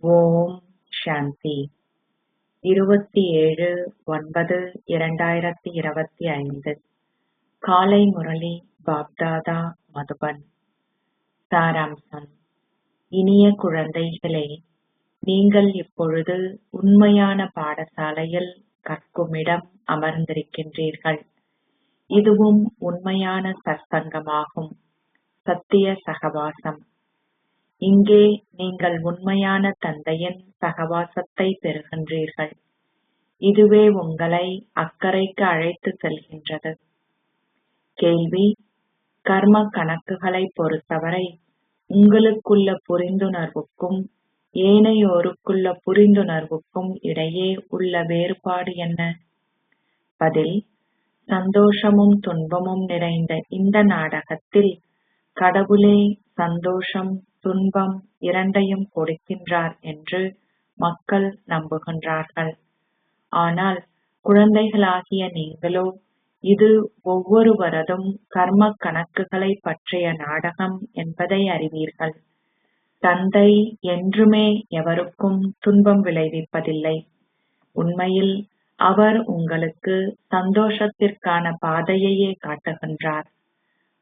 ஓம் சாந்தி. 27/9/2025 காலை முரளி பாப்தாதா மதுபன். சாராம்சம். இனிய குழந்தைகளே, நீங்கள் இப்பொழுது உண்மையான பாடசாலையில் கற்குமிடம் அமர்ந்திருக்கின்றீர்கள். இதுவும் உண்மையான சத்சங்கமாகும், சத்திய சகவாசம். இங்கே நீங்கள் உண்மையான தந்தையின் சகவாசத்தை பெறுகின்றீர்கள். இதுவே உங்களை அக்கறைக்கு அழைத்து செல்கின்றது. கேள்வி: கர்ம கணக்குகளை பொறுத்தவரை உங்களுக்குள்ள புரிந்துணர்வுக்கும் ஏனையோருக்குள்ள புரிந்துணர்வுக்கும் இடையே உள்ள வேறுபாடு என்ன? பதில்: சந்தோஷமும் துன்பமும் நிறைந்த இந்த நாடகத்தில் கடவுளே சந்தோஷம், துன்பம் இரண்டையும் கொடுக்கின்றார் என்று மக்கள் நம்புகின்றார்கள். ஆனால் குழந்தைகளாகிய நீங்களோ இது ஒவ்வொருவரதும் கர்ம கணக்குகளை பற்றிய நாடகம் என்பதை அறிவீர்கள். தந்தை என்றுமே எவருக்கும் துன்பம் விளைவிப்பதில்லை. உண்மையில் அவர் உங்களுக்கு சந்தோஷத்திற்கான பாதையையே காட்டுகின்றார்.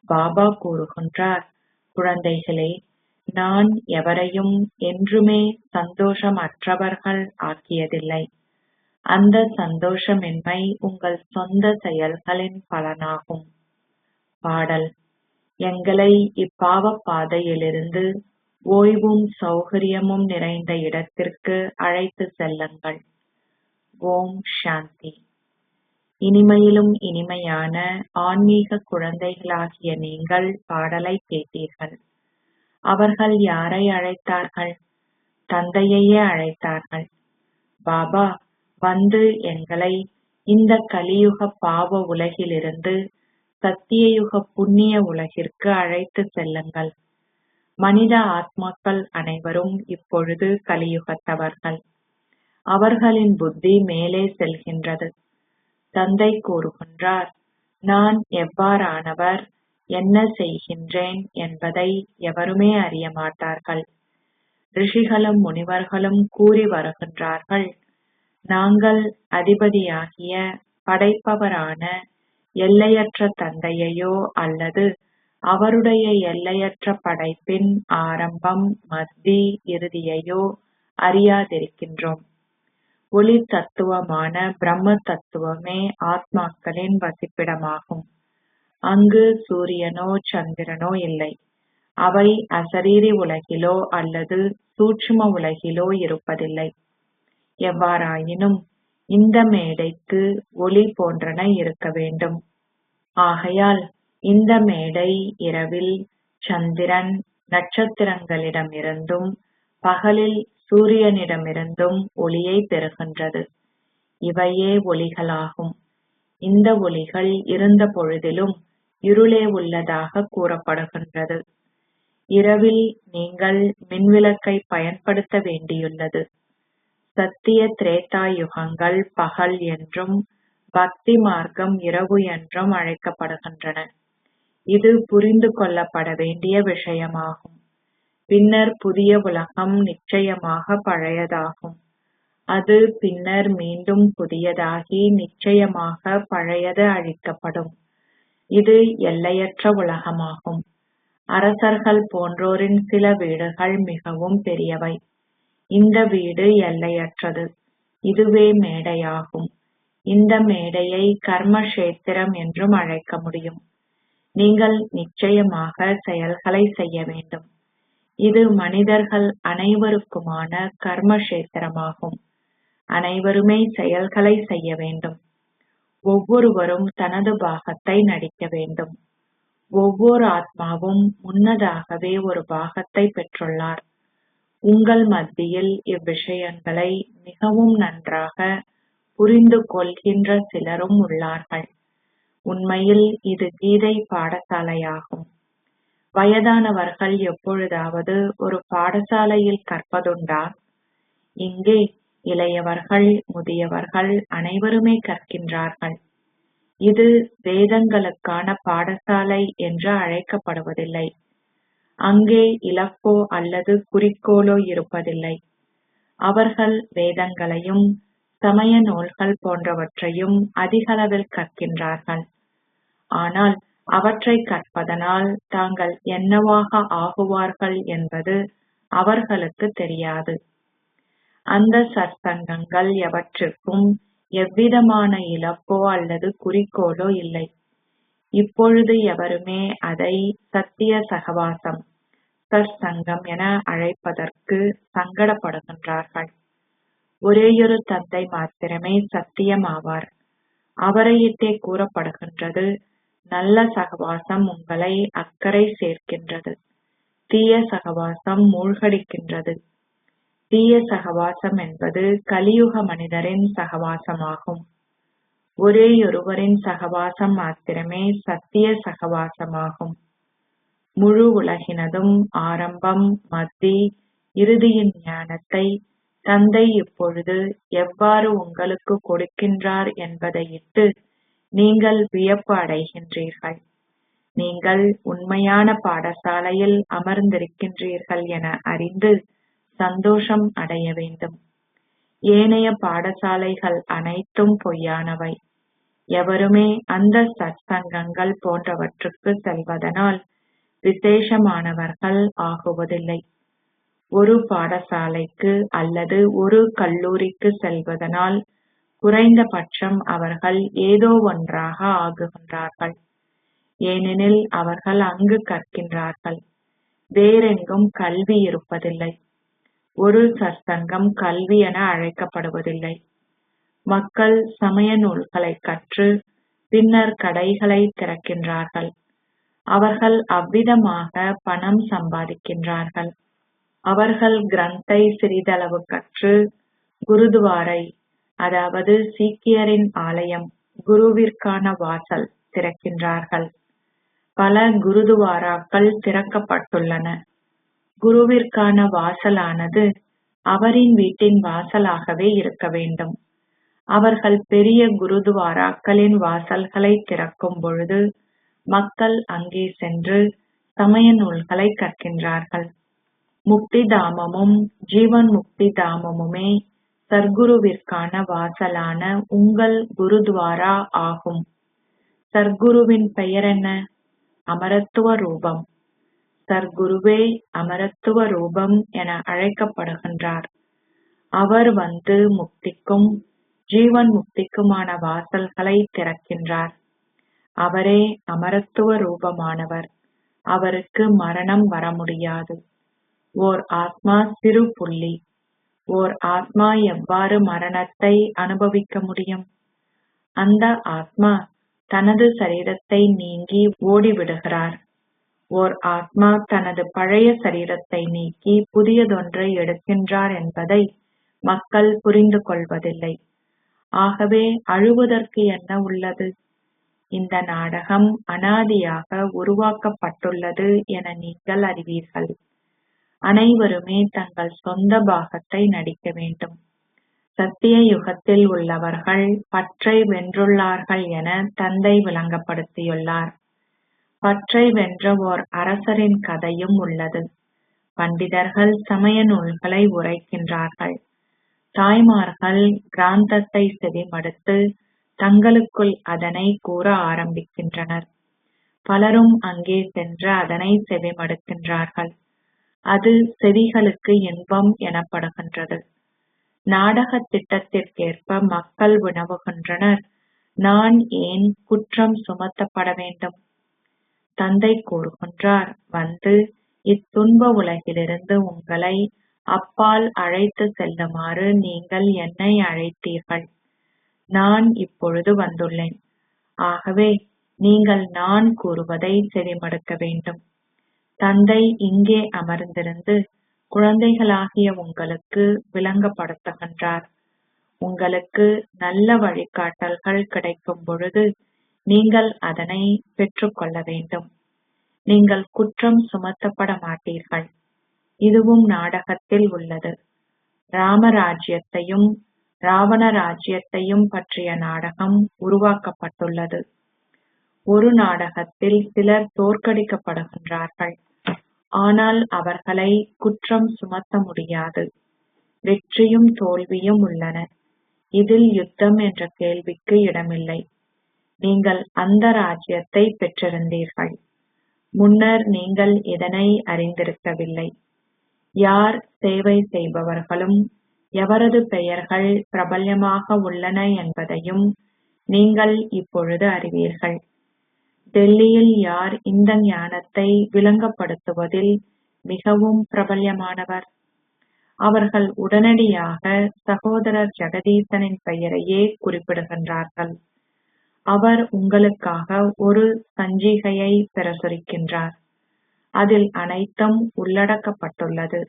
பாபா கூறுகின்றார், குழந்தைகளே, நான் எவரையும் என்றுமே சந்தோஷம் அற்றவர்கள் ஆக்கியதில்லை. அந்த சந்தோஷமின்மை உங்கள் சொந்த செயல்களின் பலனாகும். பாடல்: எங்களை இப்பாவ பாதையிலிருந்து ஓய்வும் சௌகரியமும் நிறைந்த இடத்திற்கு அழைத்து செல்லுங்கள். ஓம் சாந்தி. இனிமையிலும் இனிமையான ஆன்மீக குழந்தைகளாகிய நீங்கள் பாடலை கேட்டீர்கள். அவர்கள் யாரை அழைத்தார்கள்? தந்தையையே அழைத்தார்கள். பாபா வந்து எங்களை இந்த கலியுக பாவ உலகிலிருந்து சத்தியயுக புண்ணிய உலகிற்கு அழைத்து செல்லுங்கள். மனித ஆத்மாக்கள் அனைவரும் இப்பொழுது கலியுகத்தவர்கள். அவர்களின் புத்தி மேலே செல்கின்றது. தந்தை கூறுகின்றார், நான் எவ்வாறானவர், என்ன செய்கின்றேன் என்பதை எவருமே அறிய மாட்டார்கள். ரிஷிகளும் முனிவர்களும் கூறி வருகின்றார்கள், நாங்கள் அதிபதியாகிய படைப்பவரான எல்லையற்ற தந்தையையோ அல்லது அவருடைய எல்லையற்ற படைப்பின் ஆரம்பம், மத்தி, இறுதியையோ அறியாதிருக்கின்றோம். ஒளி தத்துவமான பிரம்ம தத்துவமே ஆத்மாக்களின் வசிப்பிடமாகும். அங்கு சூரியனோ சந்திரனோ இல்லை. அவை அசரீரி உலகிலோ அல்லது சூட்சும உலகிலோ இருப்பதில்லை. எவ்வாறாயினும் இந்த மேடைக்கு ஒளி போன்றன இருக்க வேண்டும். ஆகையால் இந்த மேடை இரவில் சந்திரன், நட்சத்திரங்களிடமிருந்தும் பகலில் சூரியனிடமிருந்தும் ஒளியை பெறுகின்றது. இவையே ஒளிகளாகும். இந்த ஒளிகள் இருந்த பொழுதிலும் இருளே உள்ளதாக கூறப்படுகின்றது. இரவில் நீங்கள் மின்விளக்கை பயன்படுத்த வேண்டியுள்ளது. சத்திய திரேதா யுகங்கள் பகல் என்றும் பக்தி மார்க்கம் இரவு என்றும் அழைக்கப்படுகின்றன. இது புரிந்து கொள்ளப்பட வேண்டிய விஷயமாகும். பின்னர் புதிய உலகம் நிச்சயமாக பழையதாகும். அது பின்னர் மீண்டும் புதியதாகி நிச்சயமாக பழையது அழிக்கப்படும். இது எல்லையற்ற உலகமாகும். அரசர்கள் போன்றோரின் சில வீடுகள் மிகவும் பெரியவை. இந்த வீடு எல்லையற்றது. இதுவே மேடையாகும். இந்த மேடையை கர்மக்ஷேத்திரம் என்றும் அழைக்க முடியும். நீங்கள் நிச்சயமாக செயல்களை செய்ய வேண்டும். இது மனிதர்கள் அனைவருக்குமான கர்மக்ஷேத்திரமாகும். அனைவருமே செயல்களை செய்ய வேண்டும். ஒவ்வொருவரும் தனது பாகத்தை நடிக்க வேண்டும். ஒவ்வொரு ஆத்மாவும் முன்னதாகவே ஒரு பாகத்தை பெற்றுள்ளார். உங்கள் மத்தியில் இவ்விஷயங்களை மிகவும் நன்றாக புரிந்து கொள்கின்ற சிலரும் உள்ளார்கள். உண்மையில் இது கீதை பாடசாலையாகும். வயதானவர்கள் எப்பொழுதாவது ஒரு பாடசாலையில் கற்பதுண்டா? இங்கே இளையவர்கள், முதியவர்கள் அனைவருமே கற்கின்றார்கள். இது வேதங்களுக்கான பாடசாலை என்று அழைக்கப்படுவதில்லை. அங்கே இலக்கோ அல்லது குறிக்கோளோ இருப்பதில்லை. அவர்கள் வேதங்களையும் சமய நூல்கள் போன்றவற்றையும் அதிகளவில் கற்கின்றார்கள். ஆனால் அவற்றை கற்பதனால் தாங்கள் என்னவாக ஆகுவார்கள் என்பது அவர்களுக்கு தெரியாது. அந்த சத்சங்கங்கள் எவற்றிற்கும் எவ்விதமான இலக்கோ அல்லது குறிக்கோளோ இல்லை. இப்பொழுது எவருமே அதை சத்திய சகவாசம் சற்சங்கம் என அழைப்பதற்கு சங்கடப்படுகின்றார்கள். ஒரேயொரு தந்தை மாத்திரமே சத்தியமாவார். அவரையிட்டே கூறப்படுகின்றது, நல்ல சகவாசம் உங்களை அக்கறை சேர்க்கின்றது, தீய சகவாசம் மூழ்கடிக்கின்றது. தீய சகவாசம் என்பது கலியுக மனிதரின் சகவாசமாகும். ஒரேயொருவரின் சகவாசம் மாத்திரமே சத்திய சகவாசமாகும். முழு உலகினதும் ஆரம்பம், மத்தி, இறுதியின் ஞானத்தை தந்தை இப்பொழுது எவ்வாறு உங்களுக்கு கொடுக்கின்றார் என்பதையிட்டு நீங்கள் வியப்பு அடைகின்றீர்கள். நீங்கள் உண்மையான பாடசாலையில் அமர்ந்திருக்கின்றீர்கள் என அறிந்து சந்தோஷம் அடைய வேண்டும். ஏனைய பாடசாலைகள் அனைத்தும் பொய்யானவை. எவருமே அந்த சத்சங்கங்கள் போன்றவற்றுக்கு செல்வதனால் விசேஷமானவர்கள் ஆகுவதில்லை. ஒரு பாடசாலைக்கு அல்லது ஒரு கல்லூரிக்கு செல்வதனால் குறைந்தபட்சம் அவர்கள் ஏதோ ஒன்றாக ஆகுகின்றார்கள். ஏனெனில் அவர்கள் அங்கு கற்கின்றார்கள். வேறெங்கும் கல்வி இருப்பதில்லை. ஒரு சத்சங்கம் கல்வி என அழைக்கப்படுவதில்லை. மக்கள் சமய நூல்களை கற்று பின்னர் கடைகளை திறக்கின்றார்கள். அவர்கள் அவ்விதமாக பணம் சம்பாதிக்கின்றார்கள். அவர்கள் கிரந்தை சிறிதளவு கற்று குருதுவாரை, அதாவது சீக்கியரின் ஆலயம், குருவிற்கான வாசல் திறக்கின்றார்கள். பல குருதுவாராக்கள் திறக்கப்பட்டுள்ளன. குருவிற்கான வாசலானது அவரின் வீட்டின் வாசலாகவே இருக்க வேண்டும். அவர்கள் பெரிய குருதுவாராக்களின் வாசல்களை திறக்கும் பொழுது மக்கள் அங்கே சென்று சமய நூல்களை கற்கின்றார்கள். முக்தி தாமமும் ஜீவன் முக்தி தாமமுமே சர்க்குருவிற்கான வாசலான உங்கள் குருத்வாரா ஆகும். சர்க்குருவின் பெயர் என்ன? அமரத்துவ ரூபம். சர்க்குருவே அமரத்துவ ரூபம் என அழைக்கப்படுகின்றார். அவர் வந்து முக்திக்கும் ஜீவன் முக்திக்குமான வாசல்களை திறக்கின்றார். அவரே அமரத்துவ ரூபமானவர். அவருக்கு மரணம் வர முடியாது. ஓர் ஆத்மா சிறு புள்ளி. ஓர் ஆத்மா எவ்வாறு மரணத்தை அனுபவிக்க முடியும்? அந்த ஆத்மா தனது சரீரத்தை நீங்கி ஓடிவிடுகிறார். ஓர் ஆத்மா தனது பழைய சரீரத்தை நீக்கி புதியதொன்றை எடுக்கின்றார் என்பதை மக்கள் புரிந்து கொள்வதில்லை. ஆகவே அழுவதற்கு என்ன உள்ளது? இந்த நாடகம் அனாதியாக உருவாக்கப்பட்டுள்ளது என நீங்கள் அறிவீர்கள். அனைவருமே தங்கள் சொந்த பாகத்தை நடிக்க வேண்டும். சத்திய யுகத்தில் உள்ளவர்கள் பற்றை வென்றுள்ளார்கள் என தந்தை விளங்கப்படுத்தியுள்ளார். பற்றை வென்ற ஓர் அரசரின் கதையும் உள்ளது. பண்டிதர்கள் சமய நூல்களை உரைக்கின்றார்கள். தாய்மார்கள் கிராந்தத்தை செவிமடுத்து தங்களுக்குள் அதனை கூற ஆரம்பிக்கின்றனர். பலரும் அங்கே சென்று அதனை செவிமடுக்கின்றார்கள். அது செவிகளுக்கு இன்பம் எனப்படுகின்றது. நாடக திட்டத்திற்கேற்ப மக்கள் வினவுகின்றனர், நான் ஏன் குற்றம் சுமத்தப்பட வேண்டும்? தந்தை கூறுகின்றார், வந்து இத்துன்ப உலகிலிருந்து உங்களை அப்பால் அழைத்து செல்லுமாறு நீங்கள் என்னை அழைத்தீர்கள். நான் இப்பொழுது வந்துள்ளேன். ஆகவே நீங்கள் நான் கூறுவதை செவிமடுக்க வேண்டும். தந்தை இங்கே அமர்ந்திருந்து குழந்தைகளாகிய உங்களுக்கு விளங்கப்படுத்துகின்றார். உங்களுக்கு நல்ல வழிகாட்டல்கள் கிடைக்கும் பொழுது நீங்கள் அதனை பெற்றுக்கொள்ள வேண்டும். நீங்கள் குற்றம் சுமத்தப்பட மாட்டீர்கள். இதுவும் நாடகத்தில் உள்ளது. ராமராஜ்யத்தையும் ராவண ராஜ்யத்தையும் பற்றிய நாடகம் உருவாக்கப்பட்டுள்ளது. ஒரு நாடகத்தில் சிலர் தோற்கடிக்கப்படுகின்றார்கள். ஆனால் அவர்களை குற்றம் சுமத்த முடியாது. வெற்றியும் தோல்வியும் உள்ளன. இதில் யுத்தம் என்ற கேள்விக்கு இடமில்லை. நீங்கள் அந்த ராஜ்யத்தை பெற்றிருந்தீர்கள். முன்னர் நீங்கள் இதனை அறிந்திருக்கவில்லை. யார் சேவை செய்பவர்களும் எவரது பெயர்கள் பிரபல்யமாக உள்ளன என்பதையும் நீங்கள் இப்பொழுது அறிவீர்கள். டெல்லியில் யார் இந்த ஞானத்தை விளங்கப்படுத்துவதில் மிகவும் பிரபல்யமானவர்? அவர்கள் உடனடியாக சகோதரர் ஜெகதீசனின் பெயரையே குறிப்பிடுகின்றார்கள். அவர் உங்களுக்காக ஒரு சஞ்சிகையை பிரசுரிக்கின்றார். அதில் அனைத்தும் உள்ளடக்கப்பட்டுள்ளது.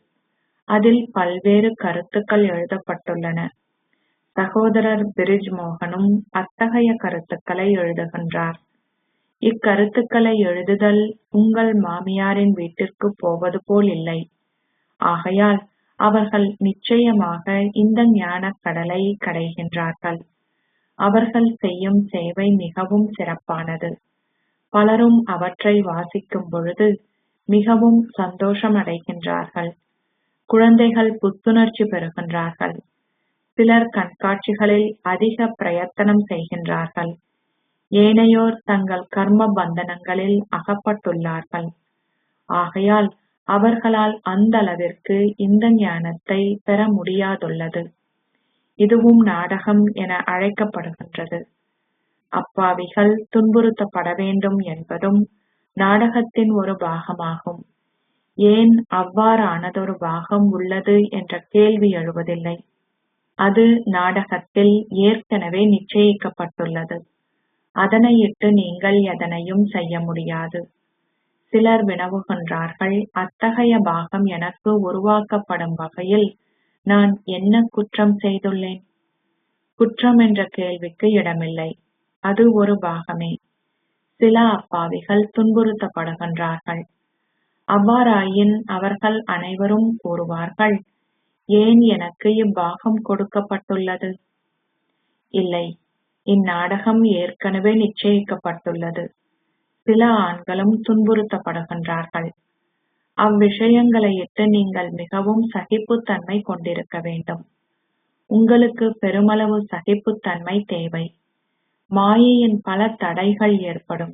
அதில் பல்வேறு கருத்துக்கள் எழுதப்பட்டுள்ளன. சகோதரர் பிரிஜ் மோகனும் அத்தகைய கருத்துக்களை எழுதுகின்றார். இக்கருத்துக்களை எழுதுதல் உங்கள் மாமியாரின் வீட்டிற்கு போவது போல் இல்லை. ஆகையால் அவர்கள் நிச்சயமாக இந்த ஞானக் கடலை கடைகின்றார்கள். அவர்கள் செய்யும் சேவை மிகவும் சிறப்பானது. பலரும் அவற்றை வாசிக்கும் பொழுது மிகவும் சந்தோஷமடைகின்றார்கள். குழந்தைகள் புத்துணர்ச்சி பெறுகின்றார்கள். சிலர் கண்காட்சிகளில் அதிக பிரயத்தனம் செய்கின்றார்கள். ஏனையோர் தங்கள் கர்ம பந்தனங்களில் அகப்பட்டுள்ளார்கள். ஆகையால் அவர்களால் அந்த அளவிற்கு இந்த ஞானத்தை பெற முடியாதுள்ளது. இதுவும் நாடகம் என அழைக்கப்படுகின்றது. அப்பாவிகள் துன்புறுத்தப்பட வேண்டும் என்பதும் நாடகத்தின் ஒரு பாகமாகும். ஏன் அவ்வாறானதொரு பாகம் உள்ளது என்ற கேள்வி எழுவதில்லை. அது நாடகத்தில் ஏற்கனவே நிச்சயிக்கப்பட்டுள்ளது. அதனையிட்டு நீங்கள் எதனையும் செய்ய முடியாது. சிலர் வினவுகின்றார்கள், அத்தகைய பாகம் எனக்கு உருவாக்கப்படும் வகையில் நான் என்ன குற்றம் செய்துள்ளேன்? குற்றம் என்ற கேள்விக்கு இடமில்லை. அது ஒரு பாகமே. சில அப்பாவிகள் துன்புறுத்தப்படுகின்றார்கள். அவ்வாறாயின் அவர்கள் அனைவரும் கூறுவார்கள், ஏன் எனக்கு இப்பாகம் கொடுக்கப்பட்டுள்ளது? இல்லை, இந்நாடகம் ஏற்கனவே நிச்சயிக்கப்பட்டுள்ளது. சில ஆண்களும் துன்புறுத்தப்படுகின்றார்கள். அவ்விஷயங்களையிட்டு நீங்கள் மிகவும் சகிப்புத்தன்மை கொண்டிருக்க வேண்டும். உங்களுக்கு பெருமளவு சகிப்புத்தன்மை தேவை. மாயையின் பல தடைகள் ஏற்படும்.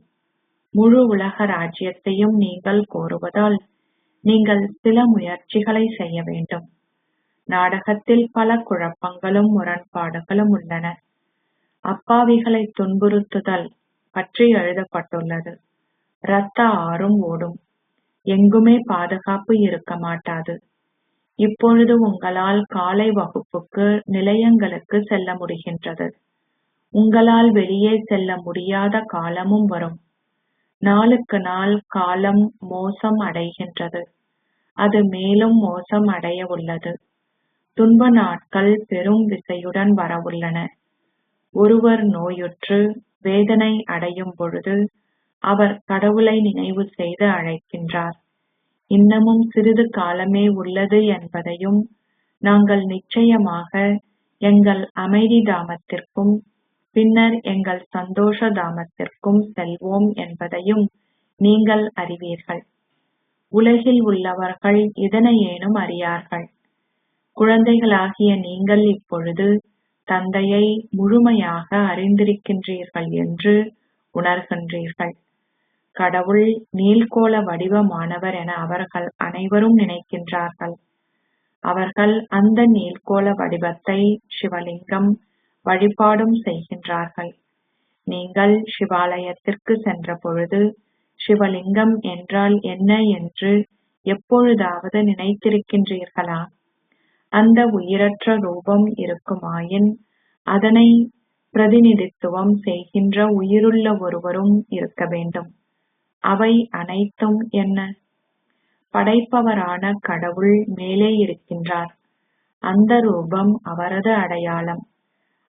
முழு உலக ராஜ்யத்தையும் நீங்கள் கோருவதால் நீங்கள் சில முயற்சிகளை செய்ய வேண்டும். நாடகத்தில் பல குழப்பங்களும் முரண்பாடுகளும் உள்ளன. அப்பாவிகளை துன்புறுத்துதல் பற்றி எழுதப்பட்டுள்ளது. இரத்த ஆறும் ஓடும். எங்குமே பாதுகாப்பு இருக்க மாட்டாது. இப்பொழுது உங்களால் காலை வகுப்புக்கு நிலையங்களுக்கு செல்ல முடிகின்றது. உங்களால் வெளியே செல்ல முடியாத காலமும் வரும். நாளுக்கு நாள் காலம் மோசம் அடைகின்றது. அது மேலும் மோசம் அடைய உள்ளது. துன்ப நாட்கள் பெரும் விசையுடன் வரவுள்ளன. ஒருவர் நோயுற்று வேதனை அடையும் பொழுது அவர் கடவுளை நினைவு செய்து அழைக்கின்றார். இன்னமும் சிறிது காலமே உள்ளது என்பதையும், நாங்கள் நிச்சயமாக எங்கள் அமைதி தாமத்திற்கும் பின்னர் எங்கள் சந்தோஷ தாமத்திற்கும் செல்வோம் என்பதையும் நீங்கள் அறிவீர்கள். உலகில் உள்ளவர்கள் இதனையேனும் அறியார்கள். குழந்தைகளாகிய நீங்கள் இப்பொழுது தந்தையை முழுமையாக அறிந்திருக்கின்றீர்கள் என்று உணர்கின்றீர்கள். கடவுள் நீள்கோள வடிவமானவர் என அவர்கள் அனைவரும் நினைக்கின்றார்கள். அவர்கள் அந்த நீள்கோள வடிவத்தை சிவலிங்கம் வழிபாடும் செய்கின்றார்கள். நீங்கள் சிவாலயத்திற்கு சென்ற பொழுது சிவலிங்கம் என்றால் என்ன என்று எப்பொழுதாவது நினைத்திருக்கின்றீர்களா? அந்த உயிரற்ற ரூபம் இருக்குமாயின் அதனை பிரதிநிதித்துவம் செய்கின்ற உயிருள்ள ஒருவரும் இருக்க வேண்டும். அவை அனைத்தும் என்ன? படைப்பவரான கடவுள் மேலே இருக்கின்றார். அந்த ரூபம் அவரது அடையாளம்.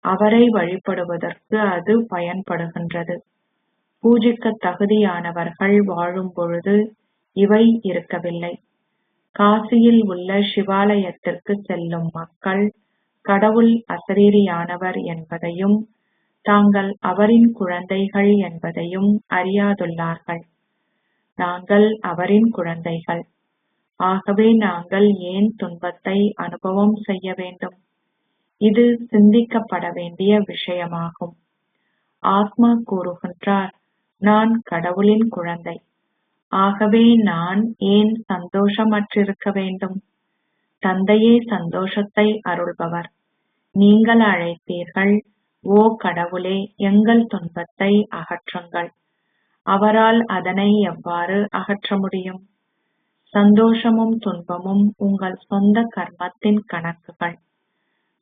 அவரை வழிபடுவதற்கு அது பயன்படுகின்றது. பூஜிக்க தகுதியானவர்கள் வாழும் பொழுது இவை இருக்கவில்லை. காசியில் உள்ள சிவாலயத்திற்கு செல்லும் மக்கள் கடவுள் அசரீரியானவர் என்பதையும் தாங்கள் அவரின் குழந்தைகள் என்பதையும் அறியாதுள்ளார்கள். நாங்கள் அவரின் குழந்தைகள். ஆகவே நாங்கள் ஏன் துன்பத்தை அனுபவம் செய்ய வேண்டும்? இது சிந்திக்கப்பட வேண்டிய விஷயமாகும். ஆத்மா கூறுகின்றார், நான் கடவுளின் குழந்தை. ஆகவே நான் ஏன் சந்தோஷமற்றிருக்க வேண்டும்? தந்தையே சந்தோஷத்தை அருள்பவர். நீங்கள் அழைத்தீர்கள், ஓ கடவுளே, எங்கள் துன்பத்தை அகற்றுங்கள். அவரால் அதனை எவ்வாறு அகற்ற முடியும்? சந்தோஷமும் துன்பமும் உங்கள் சொந்த கர்மத்தின் கணக்குகள்.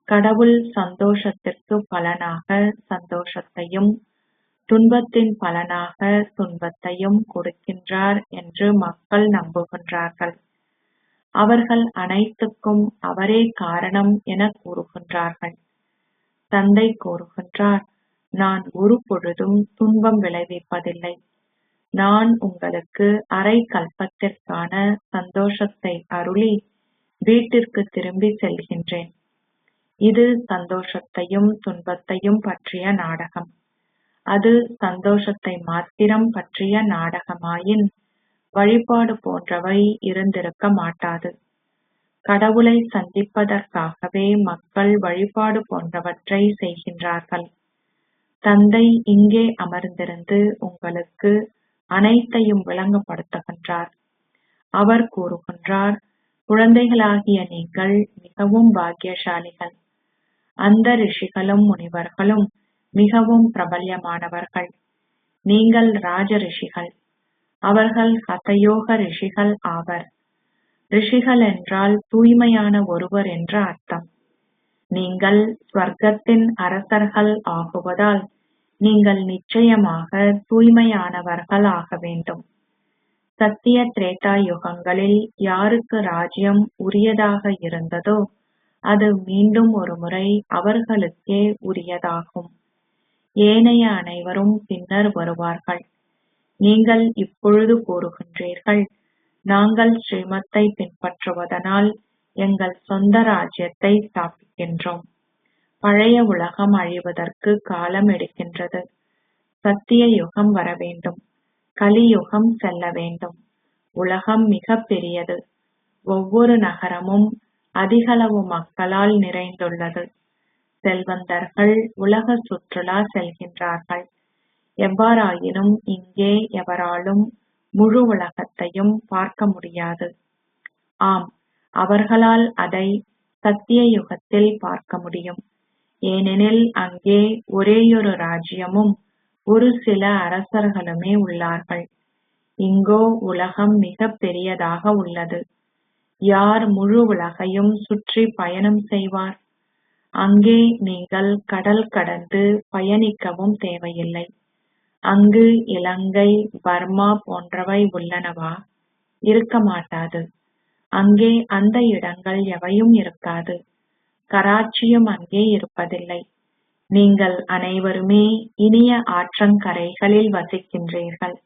கடவுள் சந்தோஷத்திற்கு பலனாக சந்தோஷத்தையும் துன்பத்தின் பலனாக துன்பத்தையும் கொடுக்கின்றார் என்று மக்கள் நம்புகின்றார்கள். அவர்கள் அனைத்துக்கும் அவரே காரணம் என கூறுகின்றார்கள். தந்தை கூறுகின்றார், நான் ஒரு பொழுதும் துன்பம் விளைவிப்பதில்லை. நான் உங்களுக்கு அரை கல்பத்திற்கான சந்தோஷத்தை அருளி வீட்டிற்கு திரும்பி செல்கின்றேன். இது சந்தோஷத்தையும் துன்பத்தையும் பற்றிய நாடகம். அது சந்தோஷத்தை மாத்திரம் பற்றிய நாடகமாயின் வழிபாடு போன்றவை இருந்திருக்க மாட்டாது. கடவுளை சந்திப்பதற்காகவே மக்கள் வழிபாடு போன்றவற்றை செய்கின்றார்கள். தந்தை இங்கே அமர்ந்திருந்து உங்களுக்கு அனைத்தையும் விளங்கப்படுத்துகின்றார். அவர் கூறுகின்றார், குழந்தைகளாகிய நீங்கள் மிகவும் பாக்கியசாலிகள். அந்த ரிஷிகளும் முனிவர்களும் மிகவும் பிரபல்யமானவர்கள். நீங்கள் ராஜ ரிஷிகள். அவர்கள் ஹதயோக ரிஷிகள் ஆவர். ரிஷிகள் என்றால் தூய்மையான ஒருவர் என்ற அர்த்தம். நீங்கள் ஸ்வர்க்கத்தின் அரசர்கள் ஆகுவதால் நீங்கள் நிச்சயமாக தூய்மையானவர்கள் ஆக வேண்டும். சத்திய திரேதா யுகங்களில் யாருக்கு ராஜ்யம் உரியதாக இருந்ததோ அது மீண்டும் ஒரு முறை அவர்களுக்கே உரியதாகும். ஏனைய அனைவரும் பின்னர் வருவார்கள். நீங்கள் இப்பொழுது கூறுகின்றீர்கள், நாங்கள் ஸ்ரீமத்தை பின்பற்றுவதனால் எங்கள் சொந்த ராஜ்யத்தை ஸ்தாபிக்கின்றோம். பழைய உலகம் அழிவதற்கு காலம் எடுக்கின்றது. சத்திய யுகம் வர வேண்டும். கலியுகம் செல்ல வேண்டும். உலகம் மிக பெரியது. ஒவ்வொரு நகரமும் அதிகளவு மக்களால் நிறைந்துள்ளது. செல்வந்தர்கள் உலக சுற்றுலா செல்கின்றார்கள். எவ்வாறாயினும் இங்கே எவராலும் முழு உலகத்தையும் பார்க்க முடியாது. ஆம், அவர்களால் அதை சத்திய யுகத்தில் பார்க்க முடியும். ஏனெனில் அங்கே ஒரேயொரு ராஜ்யமும் ஒரு சில அரசர்களுமே உள்ளார்கள். இங்கோ உலகம் மிக பெரியதாக உள்ளது. யார் முழு உலகையும் சுற்றி பயணம் செய்வார்? அங்கே நீங்கள் கடல் கடந்து பயணிக்கவும் தேவையில்லை. அங்கு இலங்கை, பர்மா போன்றவை உள்ளனவா? இருக்க மாட்டாது. அங்கே அந்த இடங்கள் எவையும் இருக்காது. கராச்சியும் அங்கே இருப்பதில்லை. நீங்கள் அனைவருமே இனிய ஆற்றங்கரைகளில் வசிக்கின்றீர்கள்.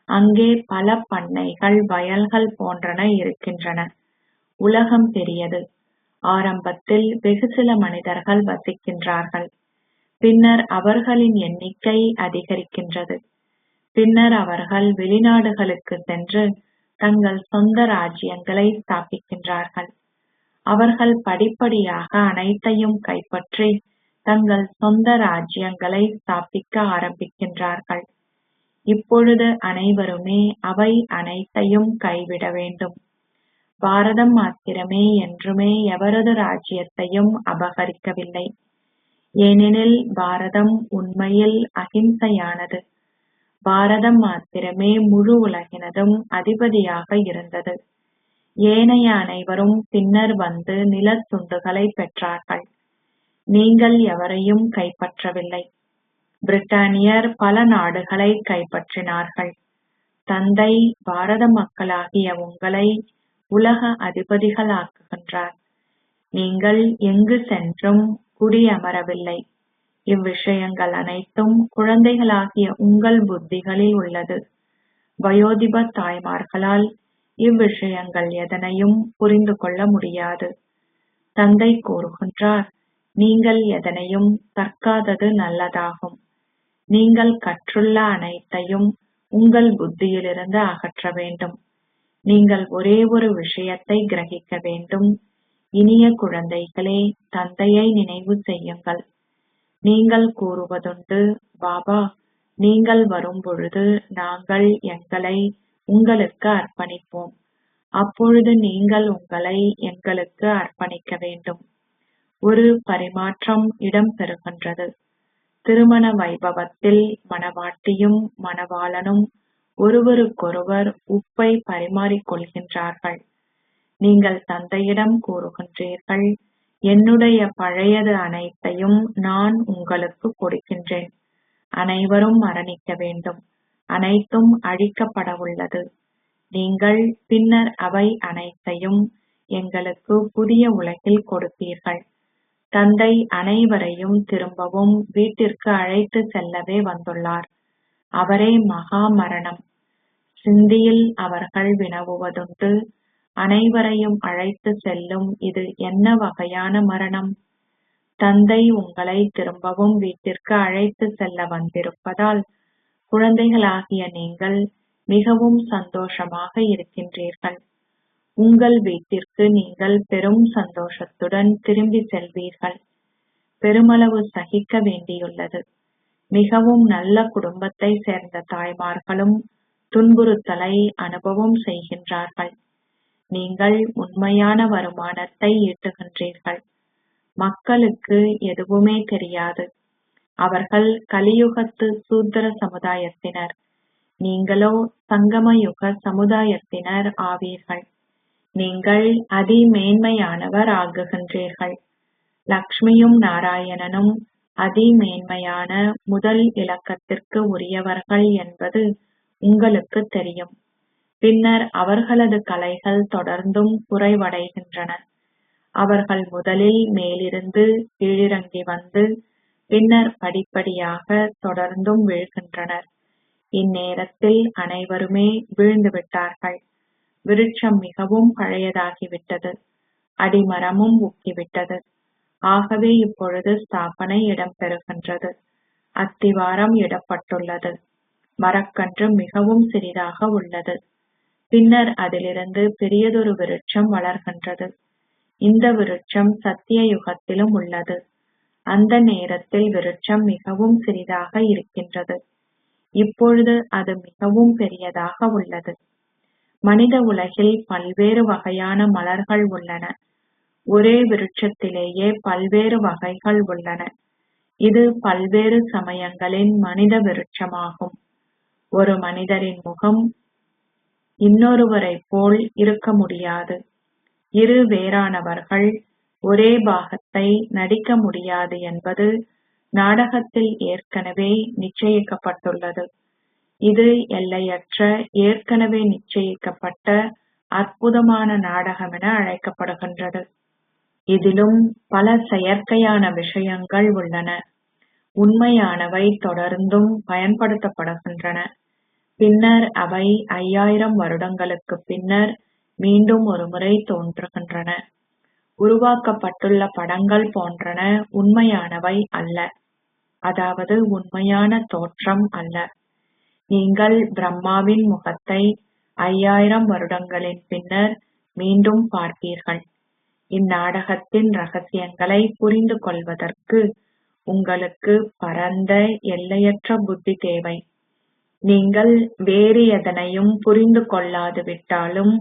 அங்கே பல பண்ணைகள், வயல்கள் போன்றன இருக்கின்றன. உலகம் பெரியது. ஆரம்பத்தில் வெகு சில மனிதர்கள் வசிக்கின்றார்கள். பின்னர் அவர்களின் எண்ணிக்கை அதிகரிக்கின்றது. பின்னர் அவர்கள் வெளிநாடுகளுக்கு சென்று தங்கள் சொந்த ராஜ்யங்களை ஸ்தாபிக்கின்றார்கள். அவர்கள் படிப்படியாக அனைத்தையும் கைப்பற்றி தங்கள் சொந்த ராஜ்யங்களை ஸ்தாபிக்க ஆரம்பிக்கின்றார்கள். இப்பொழுது அனைவருமே அவை அனைத்தையும் கைவிட வேண்டும். பாரதம் மாத்திரமே என்றுமே எவரது ராஜ்யத்தையும் அபகரிக்கவில்லை. ஏனெனில் பாரதம் உண்மையில் அகிம்சையானது. பாரதம் மாத்திரமே முழு உலகினதும் அதிபதியாக இருந்தது. ஏனைய அனைவரும் பின்னர் வந்து நிலத்துண்டுகளை பெற்றார்கள். நீங்கள் எவரையும் கைப்பற்றவில்லை. பிரிட்டானியர் பல நாடுகளை கைப்பற்றினார்கள். தந்தை பாரத மக்களாகிய உங்களை உலக அதிபதிகளாக்குகின்றார். நீங்கள் எங்கு சென்றும் குடியமரவில்லை. இவ்விஷயங்கள் அனைத்தும் குழந்தைகளாகிய உங்கள் புத்திகளில் உள்ளது. வயோதிப தாய்மார்களால் இவ்விஷயங்கள் எதனையும் புரிந்து கொள்ள முடியாது. தந்தை கூறுகின்றார், நீங்கள் எதனையும் கற்காதது நல்லதாகும். நீங்கள் கற்றுள்ள அனைத்தையும் உங்கள் புத்தியிலிருந்து அகற்ற வேண்டும். நீங்கள் ஒரே ஒரு விஷயத்தை கிரகிக்க வேண்டும். இனிய குழந்தைகளே, தந்தையை நினைவு செய்யுங்கள். நீங்கள் கூறுவதுண்டு, பாபா, நீங்கள் வரும்பொழுது நாங்கள் எங்களை உங்களுக்கு அர்ப்பணிப்போம். அப்பொழுது நீங்கள் உங்களை எங்களுக்கு அர்ப்பணிக்க வேண்டும். ஒரு பரிமாற்றம் இடம்பெறுகின்றது. திருமண வைபவத்தில் மணவாட்டியும் மணவாளனும் ஒருவருக்கொருவர் உப்பை பரிமாறிக்கொள்கின்றார்கள். நீங்கள் தந்தையிடம் கூறுகின்றீர்கள், என்னுடைய பழையது அனைத்தையும் நான் உங்களுக்கு கொடுக்கின்றேன். அனைவரும் மரணிக்க வேண்டும். அனைத்தும் அழிக்கப்பட உள்ளது. நீங்கள் பின்னர் அவை அனைத்தையும் எங்களுக்கு புதிய உலகில் கொடுப்பீர்கள். தந்தை அனைவரையும் திரும்பவும் வீட்டிற்கு அழைத்து செல்லவே வந்துள்ளார். அவரே மகா மரணம். சிந்தியில் அவர்கள் வினவுவதுண்டு, அனைவரையும் அழைத்து செல்லும் இது என்ன வகையான மரணம்? தந்தை உங்களை திரும்பவும் வீட்டிற்கு அழைத்து செல்ல வந்திருப்பதால் குழந்தைகளாகிய நீங்கள் மிகவும் சந்தோஷமாக இருக்கின்றீர்கள். உங்கள் வீட்டிற்கு நீங்கள் பெரும் சந்தோஷத்துடன் திரும்பி செல்வீர்கள். பெருமளவு சகிக்க வேண்டியுள்ளது. மிகவும் நல்ல குடும்பத்தை சேர்ந்த தாய்மார்களும் துன்புறுத்தலை அனுபவம் செய்கின்றார்கள். நீங்கள் உண்மையான வருமானத்தை ஈட்டுகின்றீர்கள். மக்களுக்கு எதுவுமே தெரியாது. அவர்கள் கலியுகத்து சூத்திர சமுதாயத்தினர். நீங்களோ சங்கமயுக சமுதாயத்தினர் ஆவீர்கள். நீங்கள் அதிமேன்மையானவர் ஆகுகின்றீர்கள். லக்ஷ்மியும் நாராயணனும் அதிமேன்மையான முதல் இலக்கத்திற்கு உரியவர்கள் என்பது உங்களுக்கு தெரியும். பின்னர் அவர்களது கலைகள் தொடர்ந்தும் குறைவடைகின்றன. அவர்கள் முதலில் மேலிருந்து கீழிறங்கி வந்து பின்னர் படிப்படியாக தொடர்ந்தும் வீழ்கின்றனர். இந்நேரத்தில் அனைவருமே வீழ்ந்துவிட்டார்கள். விருட்சம் மிகவும் பழையதாகிவிட்டது. அடிமரமும் உக்கிவிட்டது. ஆகவே இப்பொழுது ஸ்தாபனை இடம்பெறுகின்றது. அத்திவாரம் இடப்பட்டுள்ளது. மரக்கன்று மிகவும் சிறிதாக உள்ளது. பின்னர் அதிலிருந்து பெரியதொரு விருட்சம் வளர்கின்றது. இந்த விருட்சம் சத்திய யுகத்திலும் உள்ளது. அந்த நேரத்தில் விருட்சம் மிகவும் சிறிதாக இருக்கின்றது. இப்பொழுது அது மிகவும் பெரியதாக உள்ளது. மனித உலகில் பல்வேறு வகையான மலர்கள் உள்ளன. ஒரே விருட்சத்திலேயே பல்வேறு வகைகள் உள்ளன. இது பல்வேறு சமயங்களின் மனித விருட்சமாகும். ஒரு மனிதரின் முகம் இன்னொருவரைப் போல் இருக்க முடியாது. இரு வேறானவர்கள் ஒரே பாகத்தை நடிக்க முடியாது என்பது நாடகத்தில் ஏற்கனவே நிச்சயிக்கப்பட்டுள்ளது. இது எல்லையற்ற, ஏற்கனவே நிச்சயிக்கப்பட்ட அற்புதமான நாடகமென அழைக்கப்படுகின்றது. இதிலும் பல செயற்கையான விஷயங்கள் உள்ளன. உண்மையானவை தொடர்ந்தும் பயன்படுத்தப்படுகின்றன. பின்னர் அவை 5000 வருடங்களுக்கு பின்னர் மீண்டும் ஒருமுறை தோன்றுகின்றன. உருவாக்கப்பட்டுள்ள படங்கள் போன்றன உண்மையானவை அல்ல. அதாவது உண்மையான தோற்றம் அல்ல. நீங்கள் பிரம்மாவின் முகத்தை 5000 வருடங்களின் பின்னர் மீண்டும் பார்ப்பீர்கள். இந்நாடகத்தின் ரகசியங்களை புரிந்து கொள்வதற்கு உங்களுக்கு பரந்த எல்லையற்ற புத்தி தேவை. நீங்கள் வேறு எதனையும் புரிந்து கொள்ளாது விட்டாலும்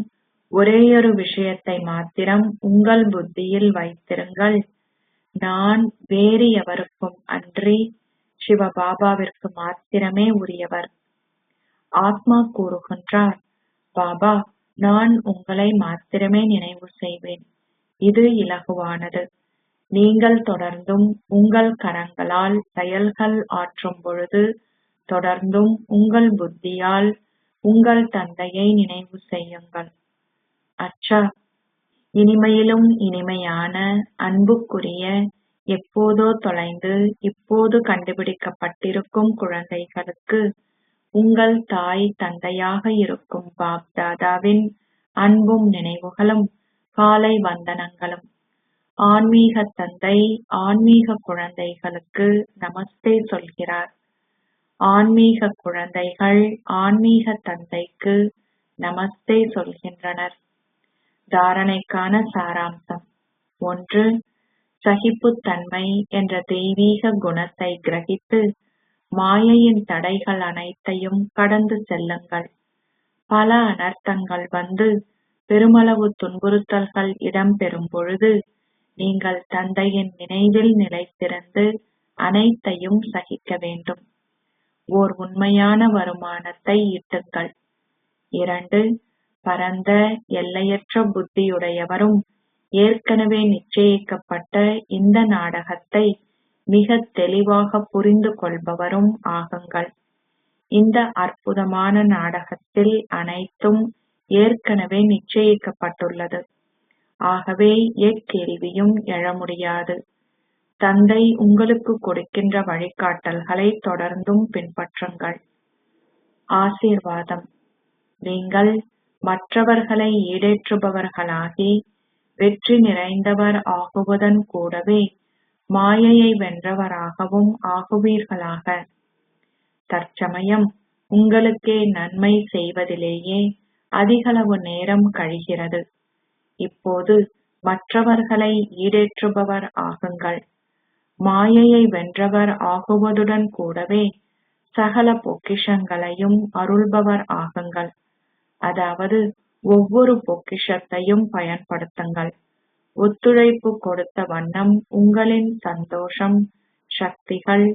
ஒரேயொரு விஷயத்தை மாத்திரம் உங்கள் புத்தியில் வைத்திருங்கள். நான் வேறு எவருக்கும் அன்றி சிவபாபாவிற்கு மாத்திரமே உரியவர். ஆத்மா கூறுகின்றார், பாபா, நான் உங்களை மாத்திரமே நினைவு செய்வேன். இது இலகுவானது. நீங்கள் தொடர்ந்தும் உங்கள் கரங்களால் செயல்கள் ஆற்றும் பொழுது தொடர்ந்தும் உங்கள் புத்தியால் உங்கள் தந்தையை நினைவு செய்யுங்கள். அச்சா, இனிமையிலும் இனிமையான அன்புக்குரிய, எப்போதோ தொலைந்து இப்போது கண்டுபிடிக்கப்பட்டிருக்கும் குழந்தைகளுக்கு உங்கள் தாய் தந்தையாக இருக்கும் பாப் தாதாவின் அன்பும் நினைவுகளும் காலை வந்தனங்களும். ஆன்மீக தந்தை ஆன்மீக குழந்தைகளுக்கு நமஸ்தே சொல்கிறார். ஆன்மீக குழந்தைகள் ஆன்மீக தந்தைக்கு நமஸ்தே சொல்கின்றனர். தாரணைக்கான சாராம்சம். 1. சகிப்புத்தன்மை என்ற தெய்வீக குணத்தை கிரகித்து மாயையின் தடைகள் அனைத்தையும் கடந்து செல்லுங்கள். பல அனர்த்தங்கள் வந்து பெருமளவு துன்புறுத்தல்கள் இடம்பெறும் பொழுது நீங்கள் தந்தையின் நினைவில் நிலைத்திருந்து அனைத்தையும் சகிக்க வேண்டும். ஓர் உண்மையான வருமானத்தை ஈட்டுங்கள். 2. பரந்த எல்லையற்ற புத்தியுடையவரும் ஏற்கனவே நிச்சயிக்கப்பட்ட இந்த நாடகத்தை மிக தெளிவாக புரிந்து கொள்பவரும் ஆகுங்கள். இந்த அற்புதமான நாடகத்தில் அனைத்தும் ஏற்கனவே நிச்சயிக்கப்பட்டுள்ளது. ஆகவே எக்கேள்வியும் எழ முடியாது. தந்தை உங்களுக்கு கொடுக்கின்ற வழிகாட்டல்களை தொடர்ந்தும் பின்பற்றுங்கள். ஆசீர்வாதம். நீங்கள் மற்றவர்களை ஈடேற்றுபவர்களாகி வெற்றி நிறைந்தவர் ஆகுவதன் கூடவே மாயையை வென்றவராகவும் ஆகுவீர்களாக. தற்சமயம் உங்களுக்கே நன்மை செய்வதிலேயே அதிகளவு நேரம் கழிகிறது. இப்போது மற்றவர்களை ஈடேற்றுபவர் ஆகுங்கள். மாயையை வென்றவர் ஆகுவதுடன் கூடவே சகல பொக்கிஷங்களையும் அருள்பவர் ஆகுங்கள். அதாவது ஒவ்வொரு பொக்கிஷத்தையும் பயன்படுத்துங்கள். ஒத்துழைப்பு கொடுத்த வண்ணம் உங்களின் சந்தோஷம், சக்திகள்,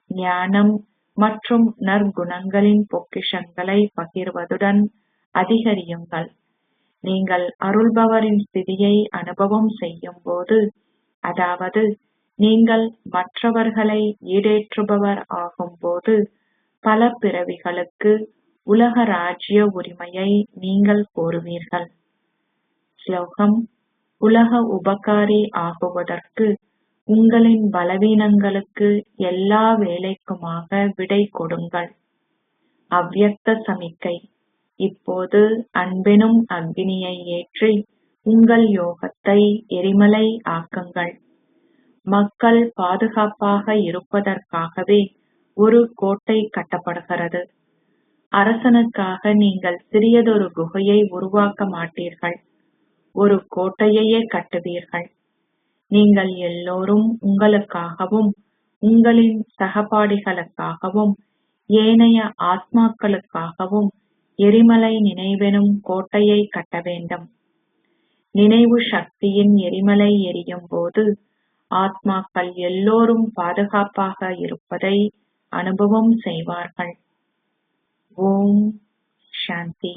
ஞானம் மற்றும் நற்குணங்களின் பொக்கிஷங்களை பகிர்வதுடன் அதிகரியுங்கள். நீங்கள் அருள்பவரின் ஸ்திதியை அனுபவம் செய்யும் போது, அதாவது நீங்கள் மற்றவர்களை ஈடேற்றுபவர் ஆகும்போது, பல பிறவிகளுக்கு உலக ராஜ்ய உரிமையை நீங்கள் கோருவீர்கள். ஸ்லோகம். உலக உபகாரி ஆகுவதற்கு உங்களின் பலவீனங்களுக்கு எல்லா வேலைக்குமாக விடை கொடுங்கள். அவ்யக்த சமிக்கை. இப்போது அன்பெனும் அக்னியை ஏற்றி உங்கள் யோகத்தை எரிமலை ஆக்குங்கள். மக்கள் பாதுகாப்பாக இருப்பதற்காகவே ஒரு கோட்டை கட்டப்படுகிறது. அரசனுக்காக நீங்கள் சிறியதொரு குகையை உருவாக்க மாட்டீர்கள், ஒரு கோட்டையையே கட்டுவீர்கள். நீங்கள் எல்லோரும் உங்களுக்காகவும் உங்களின் சகபாடிகளுக்காகவும் ஏனைய ஆத்மாக்களுக்காகவும் எரிமலை நினைவெனும் கோட்டையை கட்ட வேண்டும். நினைவு சக்தியின் எரிமலை எரியும் போது ஆத்மாக்கள் எல்லோரும் பாதுகாப்பாக இருப்பதை அனுபவம் செய்வார்கள். ஓம் சாந்தி.